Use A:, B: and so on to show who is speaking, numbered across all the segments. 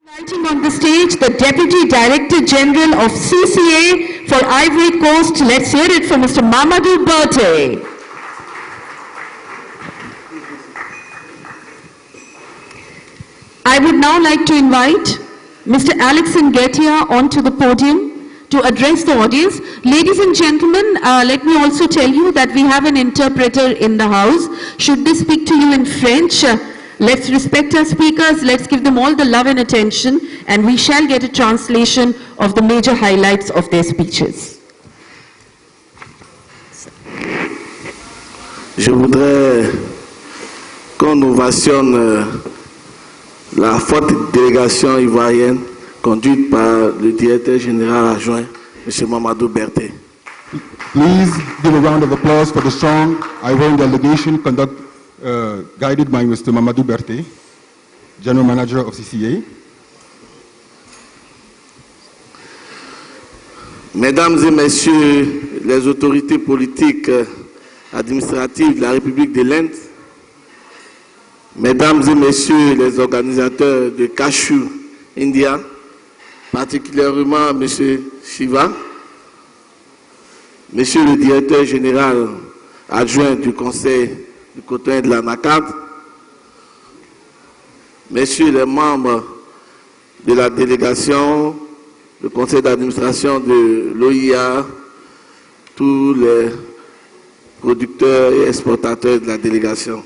A: Inviting on the stage the Deputy Director General of CCA for Ivory Coast. Let's hear it from Mr. Mamadou Berthe. I would now like to invite Mr. Guettia onto the podium to address the audience. Ladies and gentlemen, let me also tell you that we have an interpreter in the house. Should they speak to you in French, let's respect our speakers, let's give them all the love and attention, and we shall get a translation of the major highlights of their speeches.
B: Je voudrais qu'on ovationne la forte délégation ivoirienne conduite par le directeur général adjoint, M. Mamadou Berthe.
C: Please give a round of applause for the strong Ivorian delegation guided by Mr. Mamadou Berthe, General Manager of CCA.
B: Mesdames et Messieurs les autorités politiques administratives de la République de l'Inde, Mesdames et Messieurs les organisateurs de Cashew, India, particulièrement M. Shiva, Monsieur le directeur général adjoint du Conseil du Cote de la NACAD, Messieurs les membres de la délégation, le conseil d'administration de l'OIA, tous les producteurs et exportateurs de la délégation.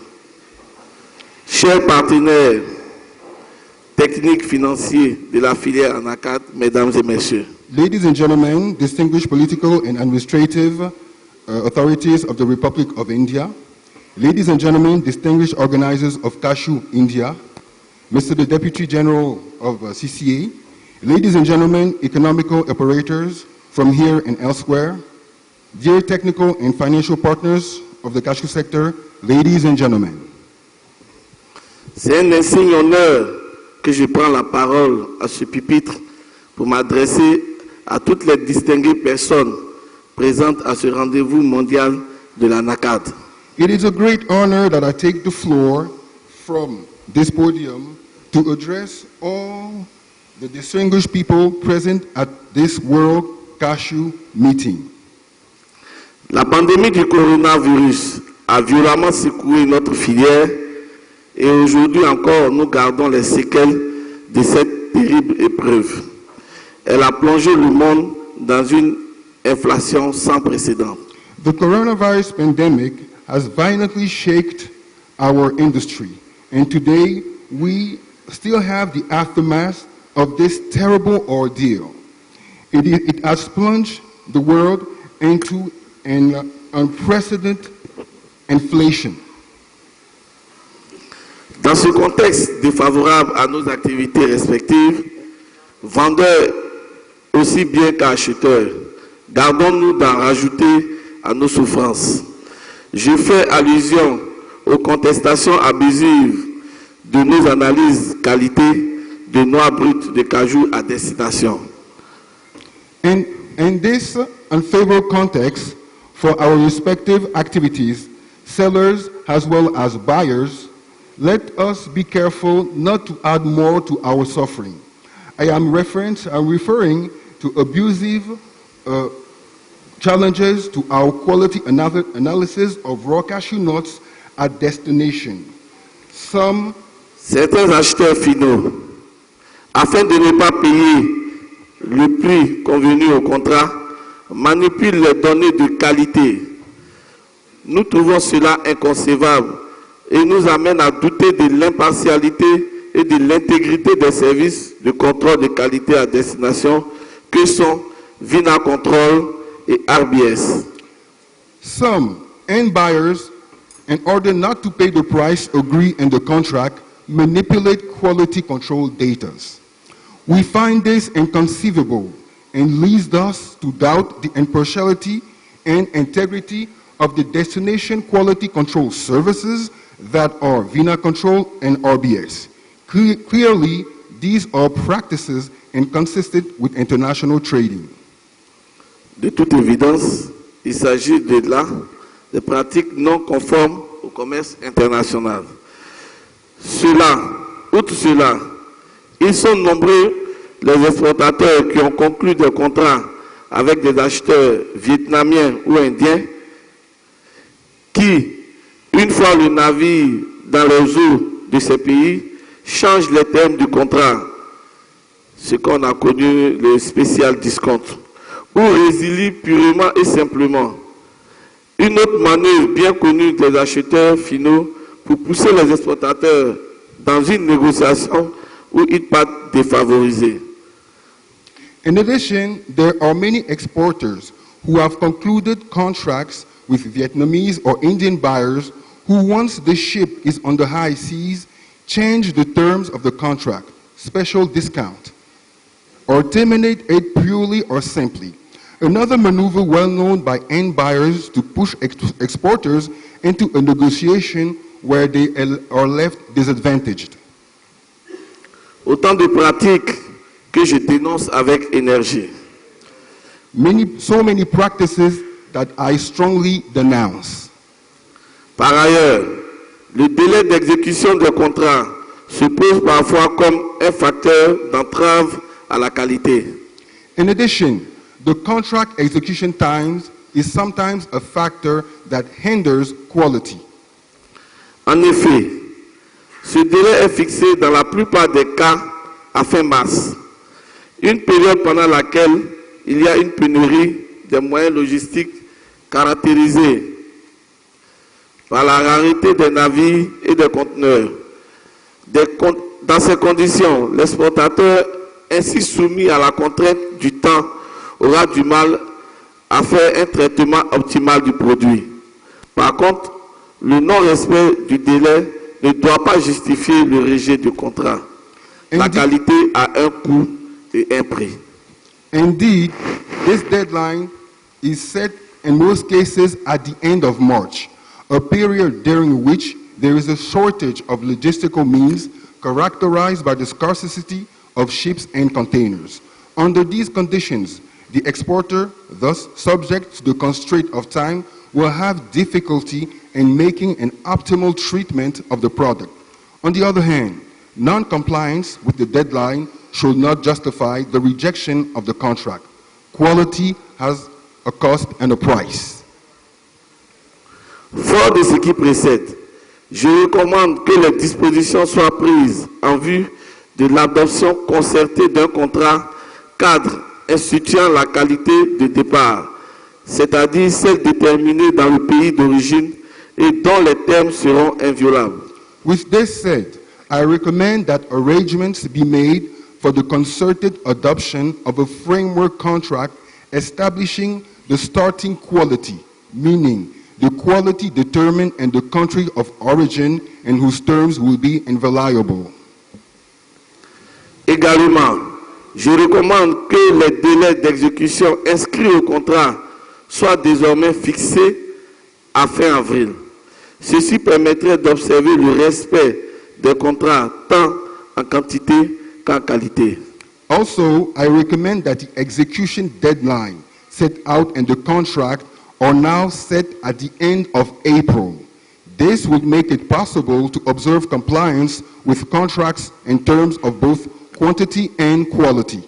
B: Chers partenaires techniques financiers de la filière ANACAD, Mesdames et Messieurs.
C: Ladies and gentlemen, distinguished political and administrative authorities of the Republic of India, ladies and gentlemen, distinguished organizers of Cashew, India, Mr. the Deputy General of CCA, ladies and gentlemen, economical operators from here and elsewhere, dear technical and financial partners of the Cashew sector, ladies and gentlemen.
B: C'est un insigne honneur que je prends la parole à ce pupitre pour m'adresser à toutes les distinguées personnes présentes à ce rendez-vous mondial de la NACAD.
C: It is a great honor that I take the floor from this podium to address all the distinguished people present at this World Cashew meeting.
B: La pandémie du coronavirus a violemment secoué notre filière et aujourd'hui encore nous gardons les séquelles de cette terrible épreuve. Elle a plongé le monde dans une inflation sans précédent.
C: The coronavirus pandemic has violently shaken our industry, and today we still have the aftermath of this terrible ordeal. It has plunged the world into an unprecedented inflation.
B: Dans ce contexte défavorable à nos activités respectives, vendeurs aussi bien qu'acheteurs, gardons-nous d'en rajouter à nos souffrances. Je fais allusion aux contestations abusives de nos analyses qualité de noix brutes de cajou à destination.
C: In this unfavorable context, for our respective activities, sellers as well as buyers, let us be careful not to add more to our suffering. I am referring to abusive challenges to our quality analysis of raw cashew nuts at destination.
B: Certains acheteurs finaux, afin de ne pas payer le prix convenu au contrat, manipulent les données de qualité. Nous trouvons cela inconcevable et nous amène à douter de l'impartialité et de l'intégrité des services de contrôle de qualité à destination que sont Vina Control et Ambience.
C: Some end buyers, in order not to pay the price agreed in the contract, manipulate quality control data. We find this inconceivable and leads us to doubt the impartiality and integrity of the destination quality control services that are Vina Control and RBS. Clearly, these are practices inconsistent with international trading.
B: De toute évidence, il s'agit de là de pratiques non conformes au commerce international. Outre cela, Ils sont nombreux les exportateurs qui ont conclu des contrats avec des acheteurs vietnamiens ou indiens qui, une fois le navire dans les eaux de ces pays, changent les termes du contrat, ce qu'on a connu le spécial discount, ou résilient purement et simplement. Une autre manœuvre bien connue des acheteurs finaux pour pousser les exportateurs dans une négociation où ils partent défavorisés.
C: In addition, there are many exporters who have concluded contracts with Vietnamese or Indian buyers who, once the ship is on the high seas, change the terms of the contract, special discount, or terminate it purely or simply. Another maneuver well known by end buyers to push exporters into a negotiation where they are left disadvantaged.
B: Autant de pratiques que je dénonce avec énergie.
C: So many practices that I strongly denounce.
B: Par ailleurs, le délai d'exécution des contrats se pose parfois comme un facteur d'entrave à la qualité.
C: In addition, the contract execution times is sometimes a factor that hinders quality.
B: En effet, ce délai est fixé dans la plupart des cas à fin mars, une période pendant laquelle il y a une pénurie des moyens logistiques caractérisée par la rareté des navires et des conteneurs. Dans ces conditions, l'exportateur, ainsi soumis à la contrainte du temps, aura du mal à faire un traitement optimal du produit. Par contre, le non-respect du délai ne doit pas justifier le rejet du contrat. La qualité a un coût et un prix.
C: Indeed, this deadline is set in most cases at the end of March, a period during which there is a shortage of logistical means characterized by the scarcity of ships and containers. Under these conditions, the exporter, thus subject to the constraint of time, will have difficulty in making an optimal treatment of the product. On the other hand, non-compliance with the deadline should not justify the rejection of the contract. Quality has a cost and a price.
B: Fort de ce qui précède, je recommande que les dispositions soient prises en vue de l'adoption concertée d'un contrat cadre instituant la qualité de départ, c'est-à-dire celle déterminée dans le pays d'origine et dont les termes seront inviolables.
C: With this said, I recommend that arrangements be made for the concerted adoption of a framework contract establishing the starting quality, meaning the quality determined in the country of origin and whose terms will be inviolable.
B: Également, je recommande que les délais d'exécution inscrits au contrat soient désormais fixés à fin avril. Ceci permettrait d'observer le respect des contrats tant en quantité qu'en qualité.
C: Also, I recommend that the execution deadline set out in the contract are now set at the end of April. This would make it possible to observe compliance with contracts in terms of both quantity and quality.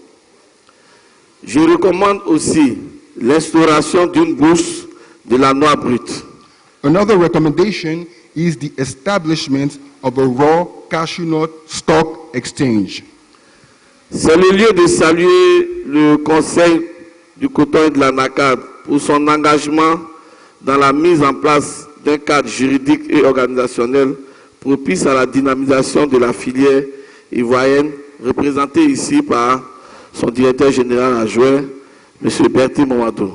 B: Je recommande aussi l'instauration d'une bourse de la noix brute.
C: Another recommendation is the establishment of a raw cashew nut stock exchange.
B: C'est le lieu de saluer le Conseil du coton et de la NACAD pour son engagement dans la mise en place d'un cadre juridique et organisationnel propice à la dynamisation de la filière ivoirienne, représentée ici par son directeur général adjoint, M. Berthe Mamadou.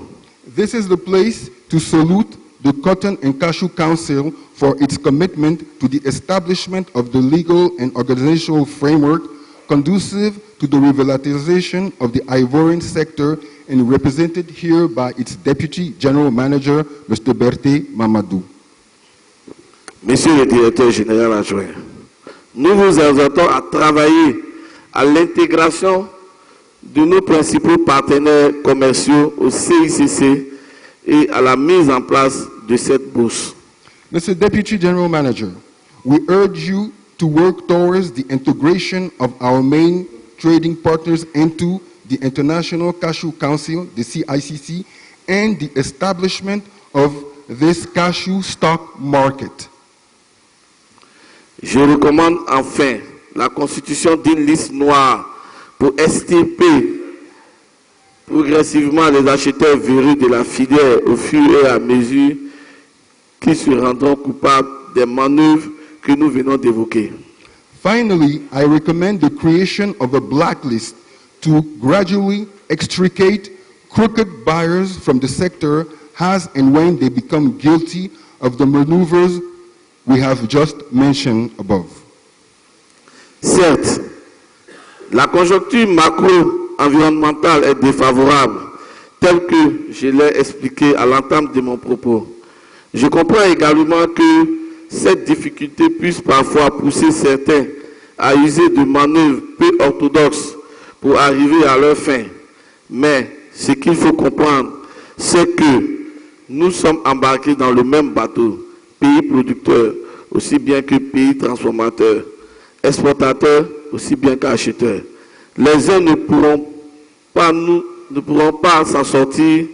C: This is the place to salute the Cotton and Cashew Council for its commitment to the establishment of the legal and organizational framework conducive to the revitalization of the Ivorian sector and represented here by its Deputy General Manager, Mr. Berthe Mamadou.
B: Monsieur le directeur général adjoint, nous vous exhortons à travailler à l'intégration de nos principaux partenaires commerciaux au CICC et à la mise en place de cette bourse.
C: Mr. Deputy General Manager, we urge you to work towards the integration of our main trading partners into the International Cashew Council, the CICC, and the establishment of this cashew stock market.
B: Je recommande enfin la constitution d'une liste noire pour extirper progressivement les acheteurs véreux de la filière au fur et à mesure qui se rendront coupables des manœuvres que nous venons d'évoquer.
C: Finally, I recommend the creation of a blacklist to gradually extricate crooked buyers from the sector as and when they become guilty of the maneuvers we have just mentioned above.
B: Certes, la conjoncture macro-environnementale est défavorable, telle que je l'ai expliqué à l'entame de mon propos. Je comprends également que cette difficulté puisse parfois pousser certains à user de manœuvres peu orthodoxes pour arriver à leur fin. Mais ce qu'il faut comprendre, c'est que nous sommes embarqués dans le même bateau, pays producteur aussi bien que pays transformateur, exportateur aussi bien qu'acheteur. Les uns ne pourront pas s'en sortir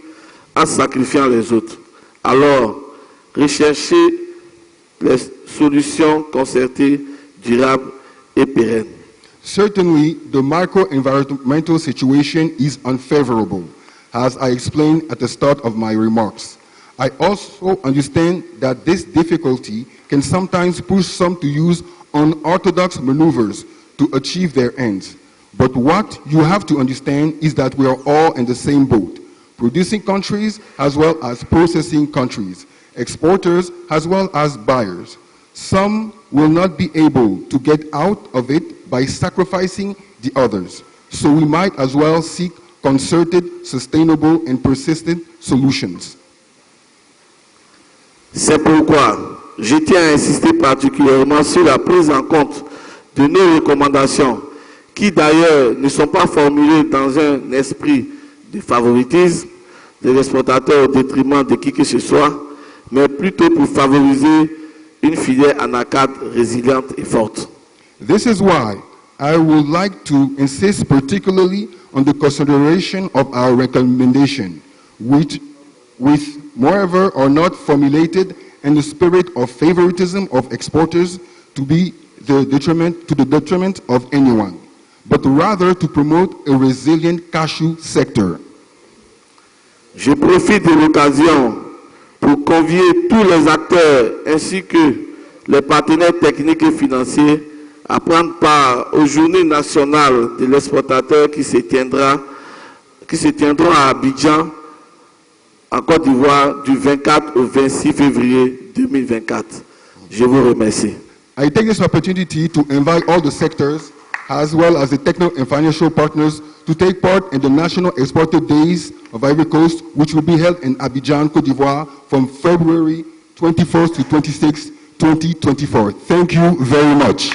B: en sacrifiant les autres. Alors, recherchez les solutions concertées, durables et pérennes.
C: Certainly, the micro-environmental situation is unfavorable, as I explained at the start of my remarks. I also understand that this difficulty can sometimes push some to use unorthodox maneuvers to achieve their ends. But what you have to understand is that we are all in the same boat, producing countries as well as processing countries, exporters as well as buyers. Some will not be able to get out of it by sacrificing the others. So we might as well seek concerted, sustainable, and persistent solutions.
B: C'est pourquoi je tiens à insister particulièrement sur la prise en compte de nos recommandations, qui d'ailleurs ne sont pas formulées dans un esprit de favoritisme des exportateurs au détriment de qui que ce soit, mais plutôt pour favoriser une filière anacarde résiliente et forte.
C: This is why I would like to insist particularly on the consideration of our recommendation, which, moreover, are not formulated in the spirit of favoritism of exporters to the detriment of anyone, but rather to promote a resilient cashew sector.
B: Je profite de l'occasion pour convier tous les acteurs ainsi que les partenaires techniques et financiers à prendre part aux journées nationales de l'exportateur qui se tiendront à Abidjan, en Côte d'Ivoire, du 24 au 26 février 2024. Je vous remercie.
C: I take this opportunity to invite all the sectors, as well as the technical and financial partners, to take part in the National Exporter Days of Ivory Coast, which will be held in Abidjan, Cote d'Ivoire, from February 21st to 26th, 2024. Thank you very much.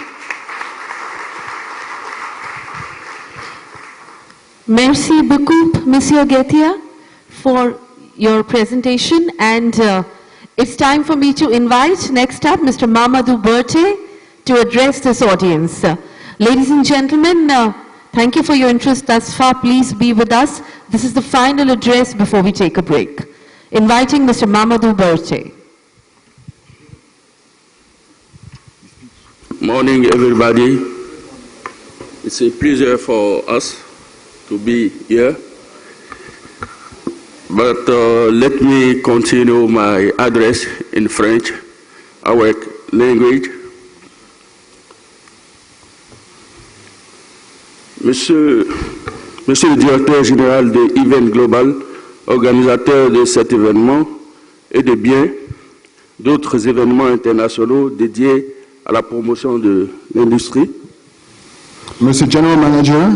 A: Merci beaucoup, Monsieur Guettia, for your presentation. And it's time for me to invite next up Mr. Mamadou Berthe to address this audience. Ladies and gentlemen, thank you for your interest thus far. Please be with us. This is the final address before we take a break. Inviting Mr. Mamadou Berthe.
D: Morning, everybody. It's a pleasure for us to be here. But let me continue my address in French, our language. Monsieur le directeur général de Event Global, organisateur de cet événement et de bien d'autres événements internationaux dédiés à la promotion de l'industrie.
C: Mr. General Manager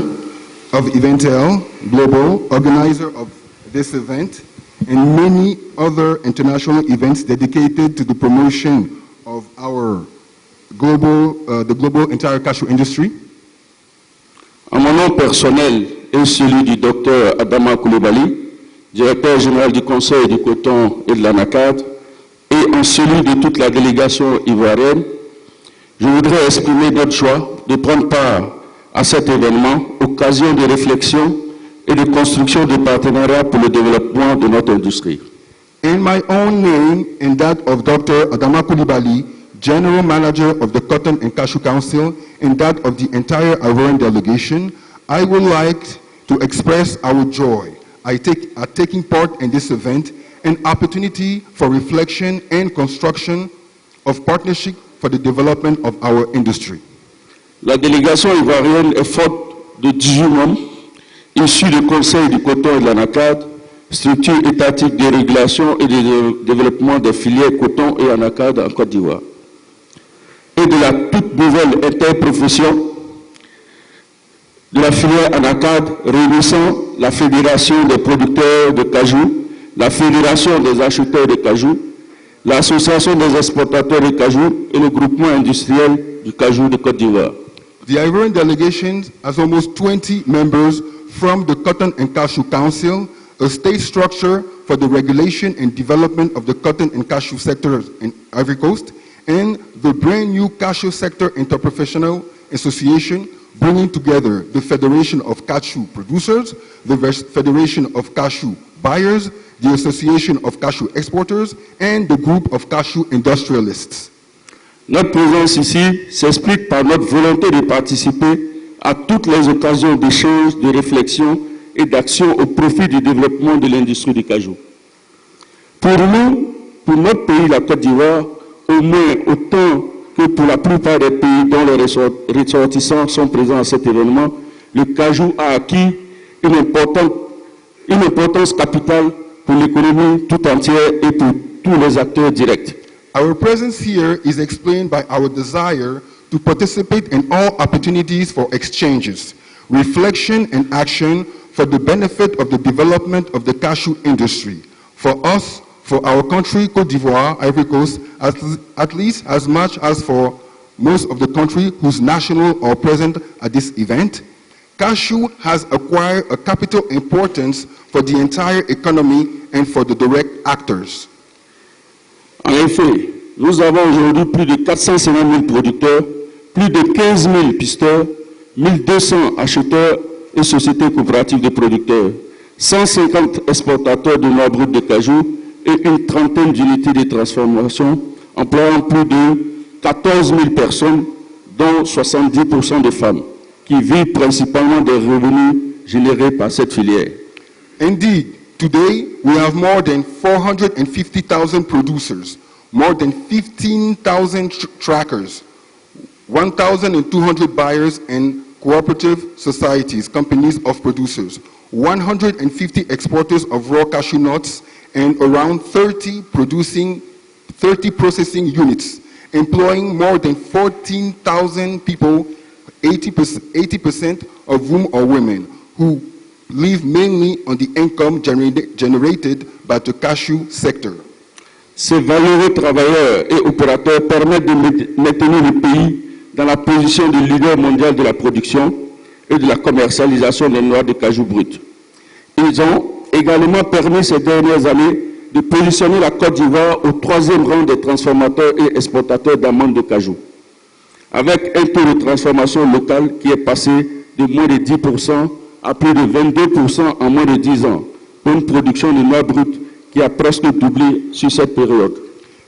C: of Eventel Global, organizer of this event, and many other international events dedicated to the promotion of our the global entire cashew industry.
D: En mon nom personnel et celui du docteur Adama Koulibaly, directeur général du Conseil du coton et de l'anacarde, et en celui de toute la délégation ivoirienne, Je voudrais exprimer notre joie de prendre part à cet événement, occasion de réflexion et de construction de partenariats pour le développement de notre industrie.
C: In my own name and that of Dr. Adama Coulibaly, General Manager of the Cotton and Cashew Council, and that of the entire Ivorian delegation, I would like to express our joy at taking part in this event, an opportunity for reflection and construction of partnership for the development of our industry.
D: La délégation ivoirienne est forte de 18 membres, issus du Conseil du coton et de l'anacade, structure étatique de régulation et de développement des filières coton et anacade en Côte d'Ivoire, et de la toute nouvelle interprofession de la filière anacade réunissant la Fédération des producteurs de cajou, la Fédération des acheteurs de cajou, l'Association des exportateurs de cajou et le groupement industriel du cajou de Côte d'Ivoire.
C: The Ivorian delegation has almost 20 members from the Cotton and Cashew Council, a state structure for the regulation and development of the cotton and cashew sector in Ivory Coast, and the brand new Cashew Sector Interprofessional Association, bringing together the Federation of Cashew Producers, the Federation of Cashew Buyers, the Association of Cashew Exporters, and the Group of Cashew Industrialists.
D: Notre présence ici s'explique par notre volonté de participer à toutes les occasions d'échange, de réflexion et d'action au profit du développement de l'industrie du cajou. Pour nous, pour notre pays, la Côte d'Ivoire, au moins autant que pour la plupart des pays dont les ressortissants sont présents à cet événement, le cajou a acquis une importance capitale pour l'économie tout entière et pour tous les acteurs directs.
C: Our presence here is explained by our desire to participate in all opportunities for exchanges, reflection and action for the benefit of the development of the cashew industry. For us, for our country, Cote d'Ivoire, Ivory Coast, at least as much as for most of the country whose nationals are present at this event, cashew has acquired a capital importance for the entire economy and for the direct actors.
D: En effet, nous avons aujourd'hui plus de 450 000 producteurs, plus de 15 000 pisteurs, 1200 acheteurs et sociétés coopératives de producteurs, 150 exportateurs de noix brutes de cajou et une trentaine d'unités de transformation employant plus de 14 000 personnes, dont 70% de femmes, qui vivent principalement des revenus générés par cette filière.
C: Indeed, today we have more than 450,000 producers, more than 15,000 trackers, 1,200 buyers and cooperative societies, companies of producers, 150 exporters of raw cashew nuts, and around 30 processing units, employing more than 14,000 people, 80% of whom are women, who live mainly on the income generated by the cashew sector.
D: Ces valeureux travailleurs et opérateurs permettent de maintenir le pays dans la position de leader mondial de la production et de la commercialisation des noix de cajou brutes. Ils ont également permis ces dernières années de positionner la Côte d'Ivoire au 3e rang des transformateurs et exportateurs d'amandes de cajou, avec un taux de transformation locale qui est passé de moins de 10% à plus de 22% en moins de 10 ans, pour une production de noix brutes qui a presque doublé sur cette période.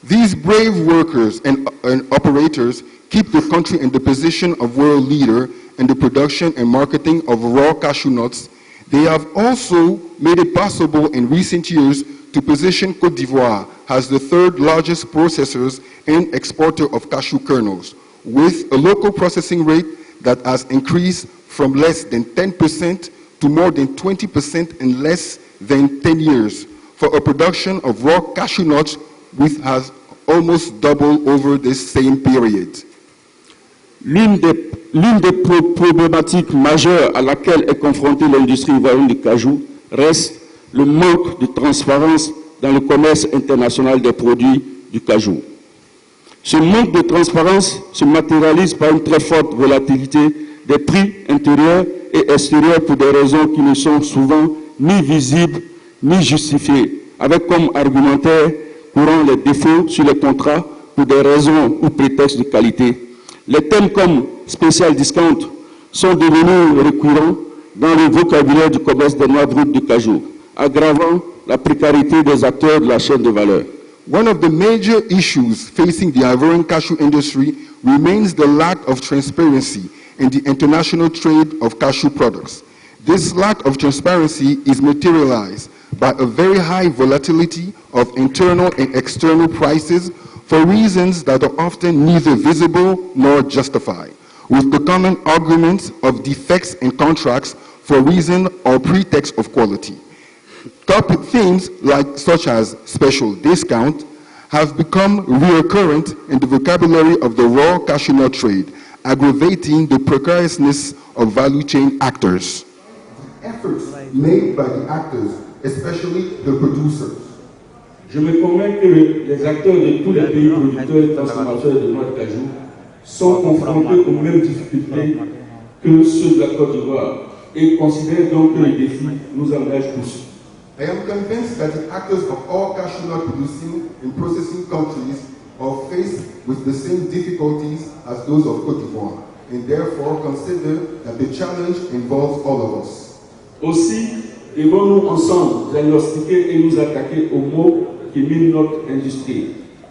C: These brave workers and operators keep the country in the position of world leader in the production and marketing of raw cashew nuts. They have also made it possible in recent years to position Cote d'Ivoire as the 3rd largest processor and exporter of cashew kernels, with a local processing rate that has increased from less than 10% to more than 20% in less than 10 years, for a production of raw cashew nuts which has almost doubled over this same period.
D: L'une des problématiques majeures à laquelle est confrontée l'industrie ivoirienne du cajou reste le manque de transparence dans le commerce international des produits du cajou. Ce manque de transparence se matérialise par une très forte volatilité des prix intérieurs et extérieurs pour des raisons qui ne sont souvent ni visibles ni justifiées, avec comme argumentaire courant les défauts sur les contrats pour des raisons ou prétextes de qualité, Les thèmes comme spécial discount sont devenus récurrents dans le vocabulaire du commerce des noix brutes de cajou, aggravant la précarité des acteurs de la chaîne de valeur.
C: One of the major issues facing the Ivorian cashew industry remains the lack of transparency in the international trade of cashew products. This lack of transparency is materialized by a very high volatility of internal and external prices for reasons that are often neither visible nor justified, with the common arguments of defects in contracts for reason or pretext of quality. Topic themes such as special discount have become recurrent in the vocabulary of the raw cashew nut trade, aggravating the precariousness of value chain actors. Efforts made by the actors, especially the producers.
D: Je me convainc que les acteurs de tous les pays producteurs et transformateurs de noix de cajou sont confrontés aux mêmes difficultés que ceux de la Côte d'Ivoire et considèrent donc que les défis nous engagent tous.
C: I am convinced that the actors of all cashew nut producing and processing countries are faced with the same difficulties as those of Cote d'Ivoire, and therefore consider that the challenge involves all of us.
D: Aussi, devons-nous ensemble diagnostiquer et nous attaquer aux maux qui minent notre industrie.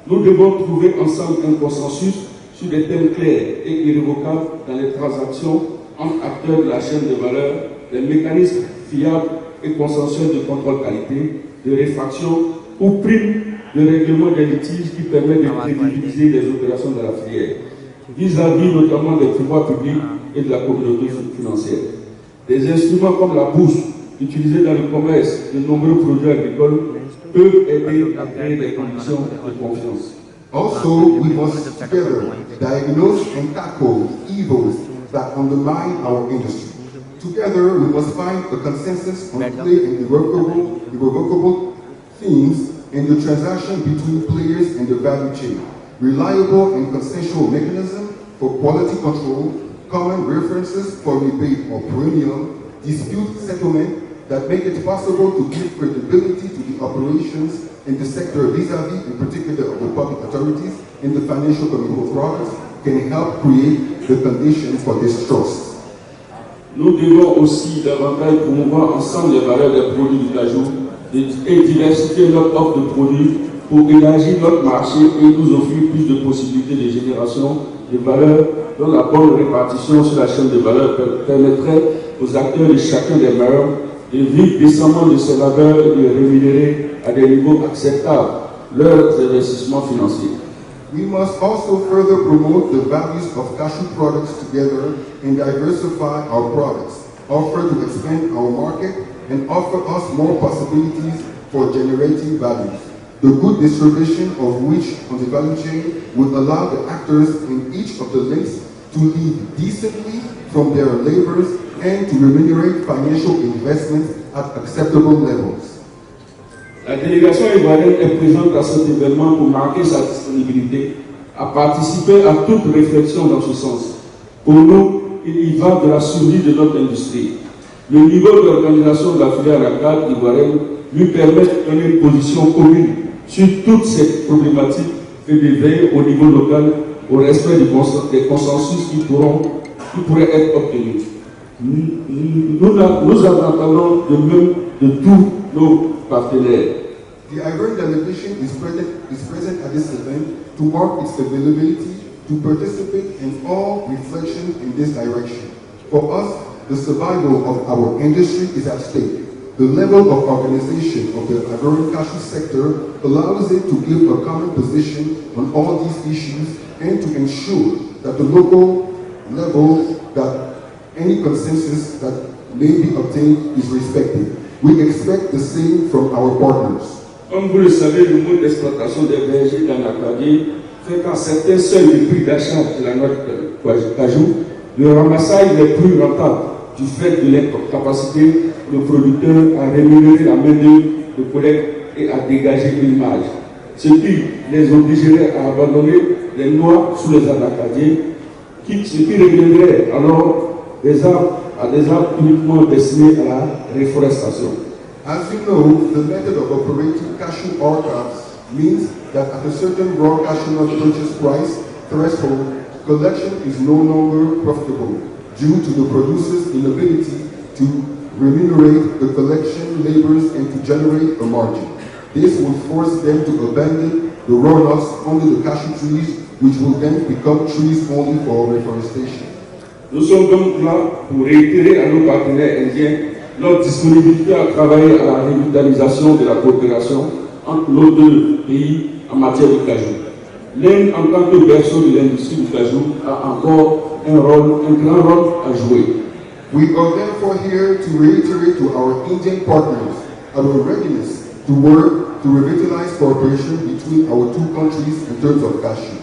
D: Nous devons trouver ensemble un consensus sur des thèmes clairs et irrévocables dans les transactions entre acteurs de la chaîne de valeur, des mécanismes fiables et consensuels de contrôle qualité, de réfraction ou primes de règlement des litiges qui permettent de crédibiliser les opérations de la filière, vis-à-vis notamment des pouvoirs publics et de la communauté financière. Des instruments comme la bourse, utilisés dans le commerce de nombreux produits agricoles, peuvent aider à créer des conditions de confiance.
C: Also, we must together diagnose and tackle evils that undermine our industry. Together, we must find a consensus on clear and irrevocable themes in the transaction between players in the value chain, reliable and consensual mechanism for quality control, common references for rebate or premium, dispute settlement that make it possible to give credibility to the operations in the sector vis-à-vis, in particular of the public authorities, in the financial commercial products, can help create the conditions for this trust.
D: Nous devons aussi davantage promouvoir ensemble les valeurs des produits du cajou et diversifier notre offre de produits pour élargir notre marché et nous offrir plus de possibilités de génération de valeur dont la bonne répartition sur la chaîne de valeur permettrait aux acteurs de chacun des meilleurs de vivre décemment de ces valeurs et de rémunérer à des niveaux acceptables leurs investissements financiers.
C: We must also further promote the values of cashew products together and diversify our products, offer to expand our market, and offer us more possibilities for generating values, the good distribution of which on the value chain will allow the actors in each of the links to live decently from their labors and to remunerate financial investments at acceptable levels.
D: La délégation ivoirienne est présente à cet événement pour marquer sa disponibilité à participer à toute réflexion dans ce sens. Pour nous, il y va de la survie de notre industrie. Le niveau d'organisation de la filière locale ivoirienne lui permet de donner une position commune sur toutes ces problématiques et de veiller au niveau local au respect des consensus qui pourraient être obtenus. Nous attendons de même de tous nos partenaires.
C: The Ivorian delegation is present at this event to mark its availability to participate in all reflection in this direction. For us, the survival of our industry is at stake. The level of organization of the Ivorian cashew sector allows it to give a common position on all these issues and to ensure that the local level, that any consensus that may be obtained is respected. We expect the same from our partners.
D: Comme vous le savez, le mode d'exploitation des bergers dans l'Acadie fait qu'en certains seuils du prix d'achat de la noix de cajou, le ramassage n'est plus rentable du fait de l'incapacité de producteurs à rémunérer la main-d'œuvre de collecte et à dégager une marge, ce qui les obligerait à abandonner les noix sous les arbres acadiens, ce qui reviendrait alors à des arbres uniquement destinés à la réforestation.
C: As you know, the method of operating cashew orchards means that at a certain raw cashew nut purchase price threshold, collection is no longer profitable due to the producer's inability to remunerate the collection labors and to generate a margin. This will force them to abandon the raw-nuts under the cashew trees, which will then become trees only for reforestation.
D: Nous sommes donc là pour réitérer à nos partenaires indiens leur disponibilité à travailler à la revitalisation de la coopération entre nos deux pays en matière de cajou. L'Inde, en tant que berceau de l'industrie du cajou, a encore un grand rôle à jouer.
C: We are therefore here to reiterate to our Indian partners our readiness to work to revitalize cooperation between our two countries in terms of cashew.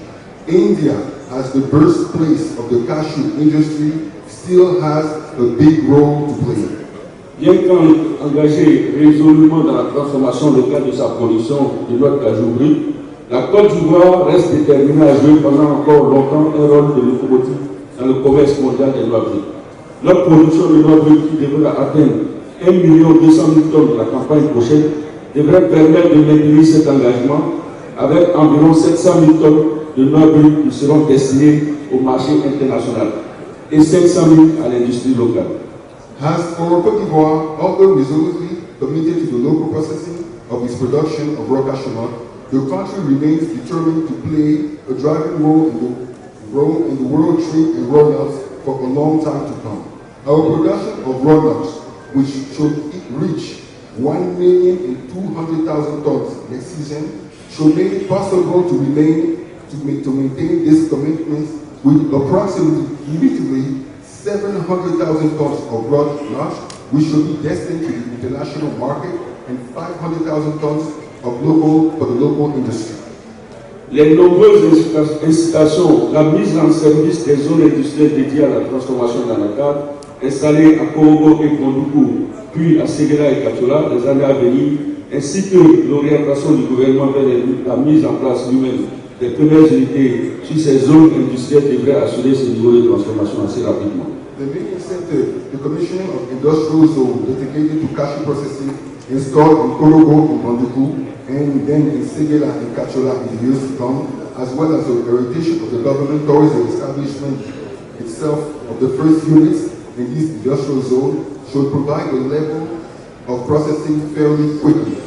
C: India, as the birthplace of the cashew industry, still has a big role to play.
D: Bien qu'engagée résolument dans la transformation locale de sa production de noix de cajou brut, la Côte d'Ivoire reste déterminée à jouer pendant encore longtemps un rôle de locomotive dans le commerce mondial des noix brutes. Notre production de noix brutes, qui devrait atteindre 1,2 million de tonnes de la campagne prochaine, devrait permettre de maintenir cet engagement avec environ 700 000 tonnes de noix brutes qui seront destinées au marché international et 500 000 à l'industrie locale.
C: As for Cote d'Ivoire, although resolutely committed to the local processing of its production of raw cashew nut, the country remains determined to play a driving role in the world trade in raw nuts for a long time to come. Our production of raw nuts, which should reach 1,200,000 tons next season, should make it possible to maintain this commitment with approximately 700,000 tons of raw nuts, which should be destined to the international market, and 500,000 tons for the local industry.
D: Les nombreuses incitations, la mise en service des zones industrielles dédiées à la transformation d'anacarde, installées à Korogo et Kondoukou, puis à Séguéla et Katola, les années à venir, ainsi que l'orientation du gouvernement vers la mise en place lui-même des premières unités sur ces zones industrielles devrait assurer ce niveau de transformation assez rapidement.
C: The main incentive, the commissioning of industrial zone dedicated to cashew processing installed in Korogo and Kondoukou, and then in Séguéla and Katola in the years to come, as well as the orientation of the government towards the establishment itself of the first units in this industrial zone, should provide a level of processing fairly quickly.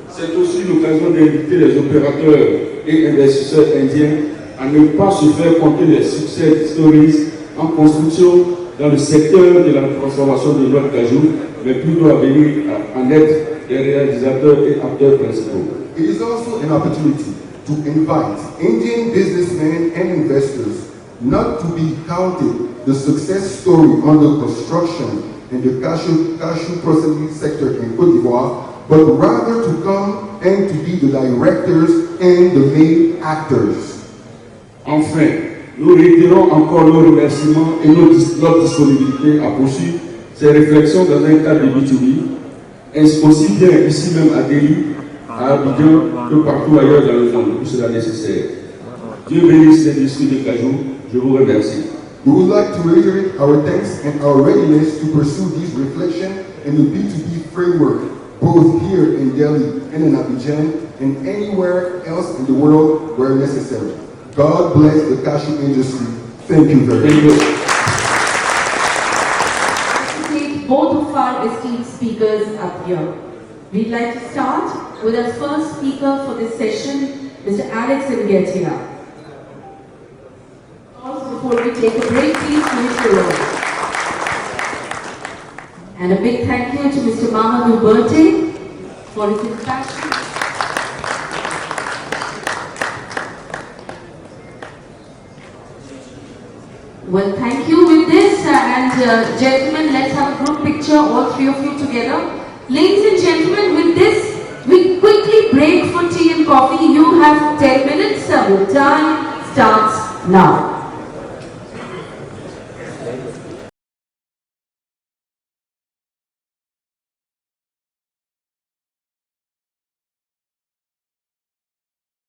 D: C'est aussi l'occasion d'inviter les opérateurs et investisseurs indiens à ne pas se faire compter les succès stories en construction dans le secteur de la transformation de noix de cajou, mais plutôt à venir en aide des réalisateurs et acteurs principaux.
C: It is also an opportunity to invite Indian businessmen and investors not to be counted the success story under construction in the cashew processing sector in Cote d'Ivoire, but rather to come and to be the directors and the main actors.
D: Enfin, nous réitérons encore nos remerciements et notre disponibilité à poursuivre ces réflexions dans un cadre de B2B, aussi bien ici même à Delhi, à Abidjan, que partout ailleurs dans le monde où cela est nécessaire. Dieu bénisse l'industrie de cajou. Je vous remercie.
C: We would like to reiterate our thanks and our readiness to pursue this reflection in the B2B framework, both here in Delhi and in Abidjan and anywhere else in the world where necessary. God bless the cashew industry. Thank you very much.
A: Both of our esteemed speakers up here. We'd like to start with our first speaker for this session, Mr. Alex Guettia. Before we take a break, please finish the roll. And a big thank you to Mr. Mamadou Berthe for his introduction. Well, thank you with this, and gentlemen, let's have a group picture, all three of you together. Ladies and gentlemen, with this, we quickly break for tea and coffee. You have 10 minutes, so time starts now.